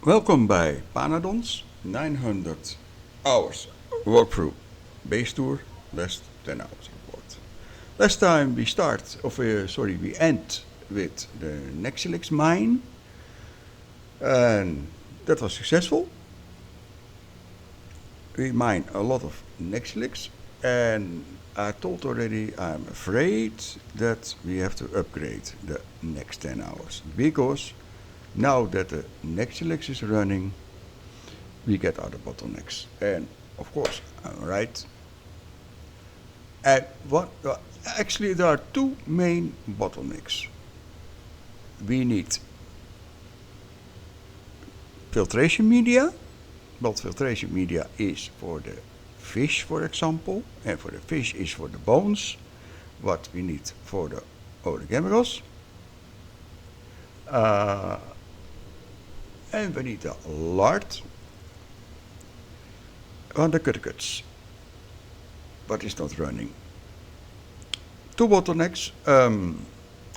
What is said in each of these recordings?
Welkom bij Pyanodons 900 hours walkthrough base tour last 10 hours report. Last time we end with the Nexilix mine, and that was successful. We mined a lot of Nexilix, and I told already I'm afraid that we have to upgrade the next 10 hours because now that the Nexilix is running, we get other bottlenecks. And of course, I'm right. And actually, there are two main bottlenecks. We need filtration media. But filtration media is for the fish, for example, and for the fish is for the bones. What we need for the oligomeros. And we need a lard on the cuts, but it's not running. Two bottlenecks.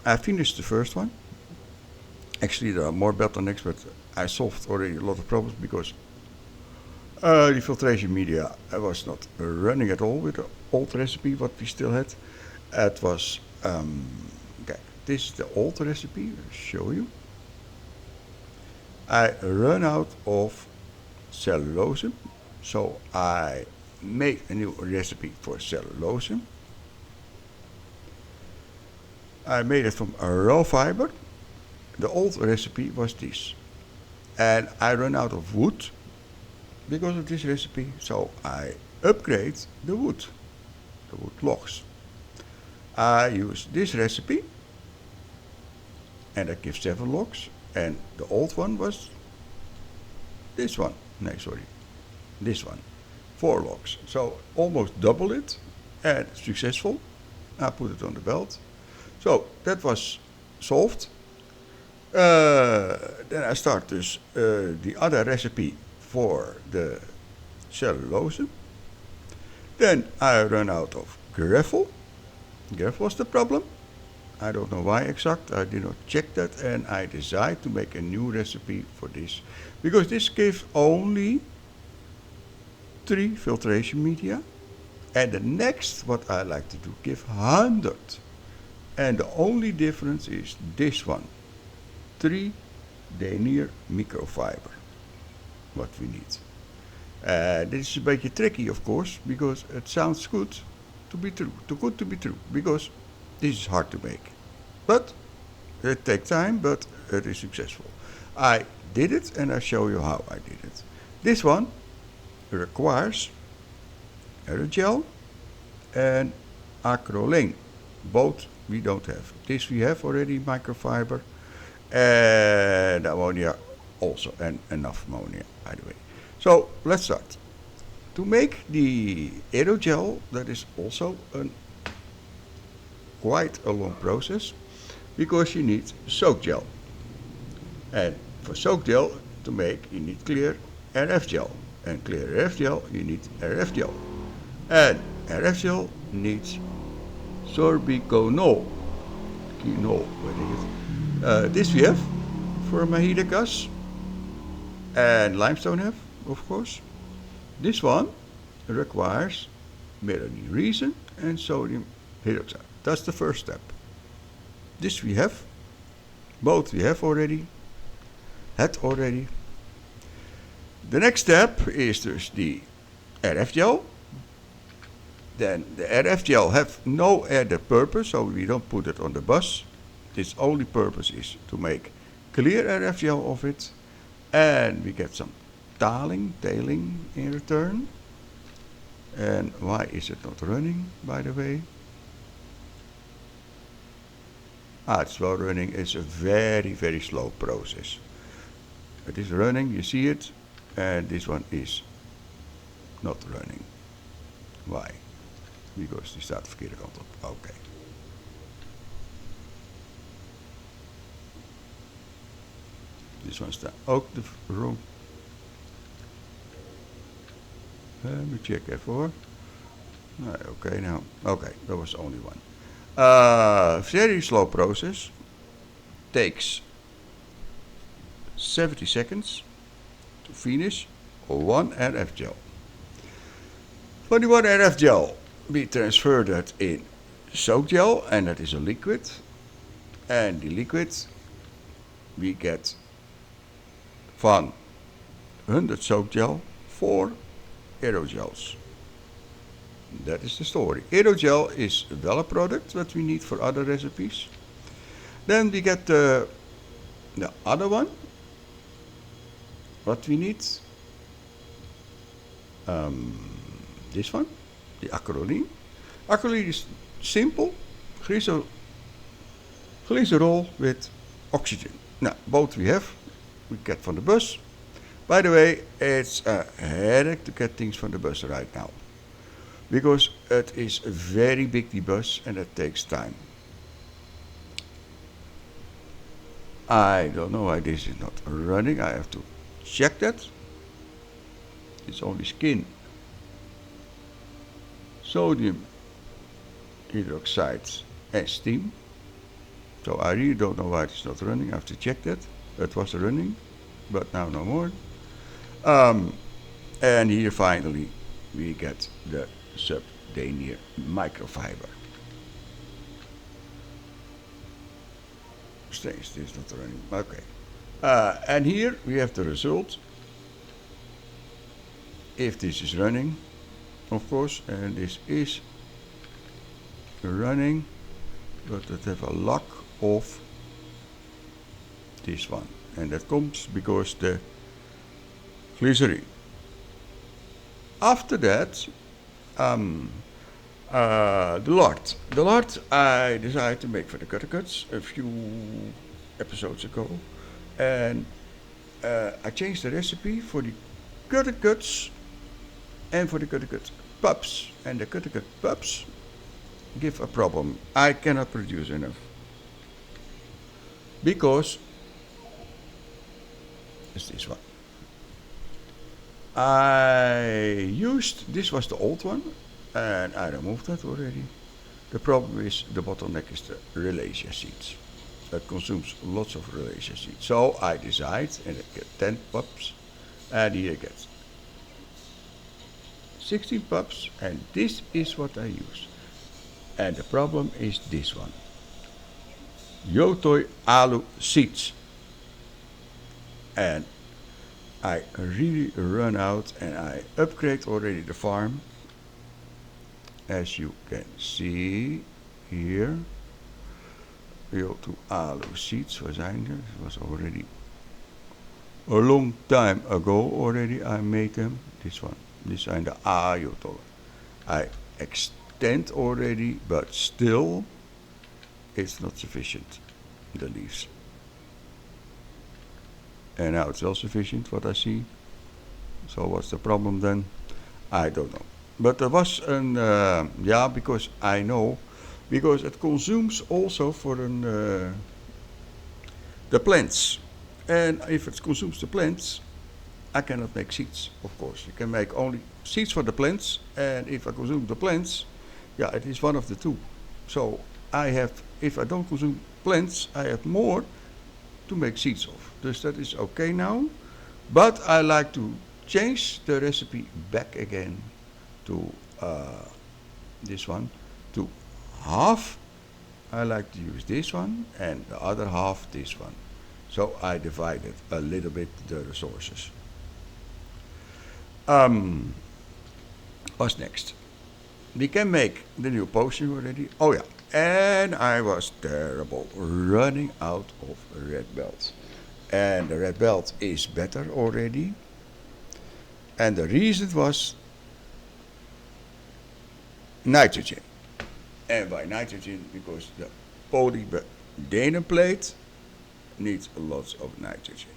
I finished the first one. Actually, there are more bottlenecks, but I solved already a lot of problems because the filtration media was not running at all with the old recipe, what we still had. It was, okay, this is the old recipe, I'll show you. I ran out of cellulose, so I made a new recipe for cellulose. I made it from a raw fiber. The old recipe was this. And I ran out of wood because of this recipe, so I upgrade the wood logs. I use this recipe, and that gives 7 logs, and the old one was this one. This one, 4 logs. So almost double it, and successful. I put it on the belt. So that was solved. Then I start the other recipe for the cellulose. Then I run out of gravel. Gravel was the problem. I don't know why exact. I did not check that, and I decided to make a new recipe for this because this gives only 3 filtration media, and the next what I like to do give 100, and the only difference is this one, 3 denier microfiber. What we need. This is a beetje tricky, of course, because it sounds good to be true, too good to be true, because this is hard to make. But it takes time, but it is successful. I did it, and I show you how I did it. This one requires aerogel and acrylane. Both we don't have. This we have already, microfiber, and ammonia also, and enough ammonia, by the way. So let's start. To make the aerogel, that is also quite a long process because you need soak gel. And for soak gel to make, you need clear RF gel. And clear RF gel, you need RF gel. And RF gel needs sorbiconol. This we have for Mahida gas. And limestone have, of course. This one requires methionine resin and sodium hydroxide. That's the first step. This we have. Both we have already. Had already. The next step is dus the RF gel. Then the RF gel have no other purpose, so we don't put it on the bus. Its only purpose is to make clear RF gel of it. And we get some tailing in return. And why is it not running, by the way? It's well running. It's a very, very slow process. It is running, you see it, and this one is not running. Why? Because die staat de verkeerde kant op. Okay. This one staat ook de wrong. Let me check even hoor. Okay, now. Okay, there was only one. Very slow process. Takes 70 seconds. to finish 1RF gel. For the 1RF gel, we transfer that in soak gel, and that is a liquid. And the liquid we get van 100 soak gel 4 aerogels. That is the story. Aerogel is well a product that we need for other recipes. Then we get the other one. What we need? This one, the acrolein. Acrolein is simple glycerol with oxygen. Now, both we have. We get from the bus. By the way, it's a headache to get things from the bus right now, because it is a very big the bus and it takes time. I don't know why this is not running. I have to check that. It's only skin, sodium hydroxide and steam. So I really don't know why it's not running. I have to check that. It was running, but now no more. And here finally we get the subdenier microfiber. Strange, this is not running. Okay. And here we have the result. If this is running, of course, and this is running, but it have a lack of this one. And that comes because the glycerin. After that, the lard. The lard I decided to make for the cuts a few episodes ago. And I changed the recipe for the cuts and for the cut pups. And the cut pups give a problem. I cannot produce enough. Because it's this one. I used, this was the old one, and I removed that already. The problem is, the bottleneck is the Relesia seeds. That consumes lots of Relesia seeds. So I decided, and I get 10 pups, and here I get 16 pups, and this is what I use. And the problem is this one. Yotoi alu seeds. And I really run out, and I upgrade already the farm. As you can see here. Yotoi alu seeds, waar zijn er? It was already a long time ago already I made them. This one. This zijn de A-Yotoi. I extend already, but still it's not sufficient, the leaves. And now it's well sufficient, what I see. So what's the problem then? I don't know. But there was because I know, because it consumes also for the plants. And if it consumes the plants, I cannot make seeds, of course. You can make only seeds for the plants, and if I consume the plants, it is one of the two. So I have, if I don't consume plants, I have more to make seeds of. Dus that is okay now. But I like to change the recipe back again to this one, to half. I like to use this one, and the other half this one. So I divided a little bit the resources. What's next? We can make the new potion already. Oh yeah, and I was terrible, running out of red belt. And the red belt is better already. And the reason was nitrogen. And why nitrogen? Because the polydenum plate needs lots of nitrogen.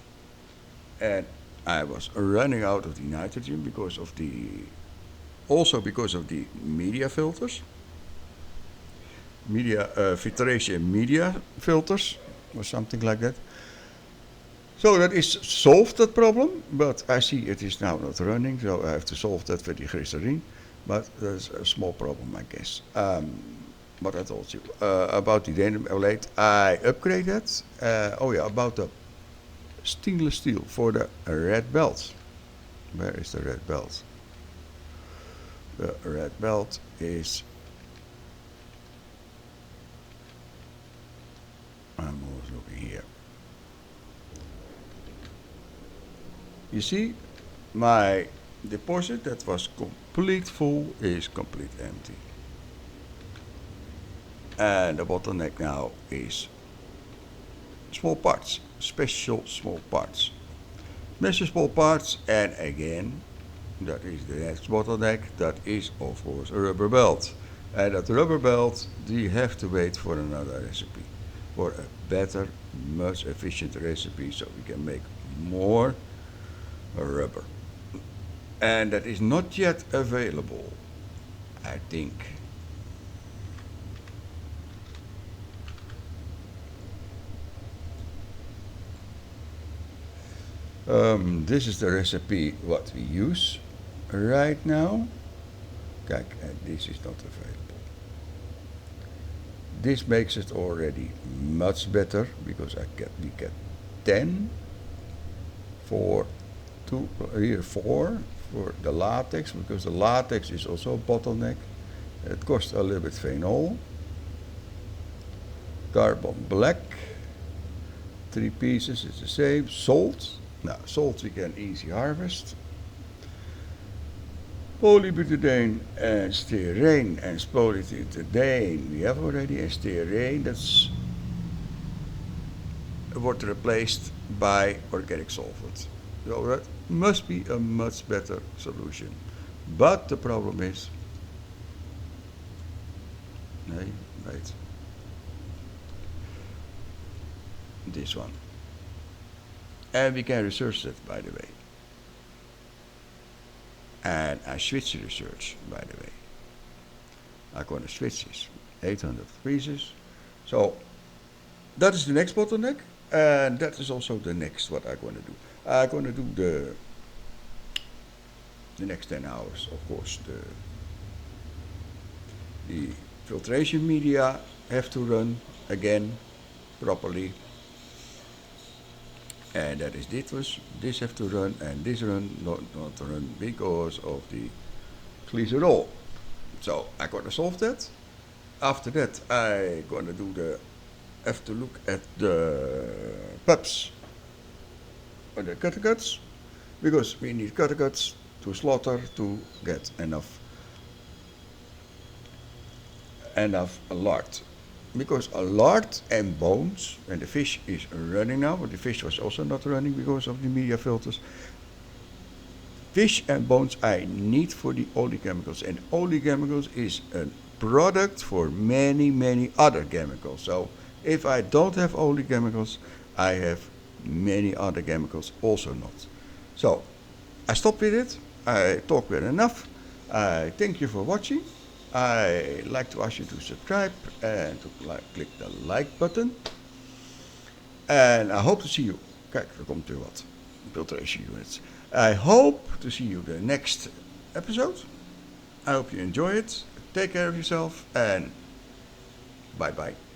And I was running out of the nitrogen because of the media filters. Filtration Media filters or something like that. So that is solved that problem, but I see it is now not running, so I have to solve that with the glycerin. But there's a small problem, I guess. What I told you about the denim plate, I upgraded. About the stainless steel for the red belt. Where is the red belt? The red belt is, I'm always looking here. You see, my deposit that was complete full is complete empty. And the bottleneck now is small parts, special small parts. Special small parts, and again, that is the next bottleneck, that is of course a rubber belt. And that rubber belt, we have to wait for another recipe, for a better, much efficient recipe so we can make more rubber. And that is not yet available, I think. This is the recipe what we use right now. Kijk, and this is not available. This makes it already much better because we get 10 for here 4 for the latex, because the latex is also a bottleneck. It costs a little bit phenol. Carbon black, 3 pieces, it's the same. Salt, now salt we can easy harvest. Polybutadiene and styrene, and polybutadiene we have already, and styrene that's wordt replaced by organic solvent. So that must be a much better solution. But the problem is, right, this one. And we can research that, by the way. And I switch the research, by the way. I'm going to switch this 800 pieces. So that is the next bottleneck, and that is also the next what I'm going to do. I'm going to do the next 10 hours, of course. The filtration media have to run again properly. And that is this have to run, and this not run because of the glycerol. So I'm gonna solve that. After that, I'm gonna have to look at the pups or the catechets, because we need catechets to slaughter to get enough lard. Because a lard and bones, and the fish is running now, but the fish was also not running because of the media filters. Fish and bones I need for the oleochemicals, and oleochemicals is a product for many, many other chemicals. So if I don't have oleochemicals, I have many other chemicals also not. So I stop with it. I talk with enough. I thank you for watching. I like to ask you to subscribe and to click the like button. And I hope to see you. Kijk, er komt weer wat. Filtration units. I hope to see you the next episode. I hope you enjoy it. Take care of yourself and bye bye.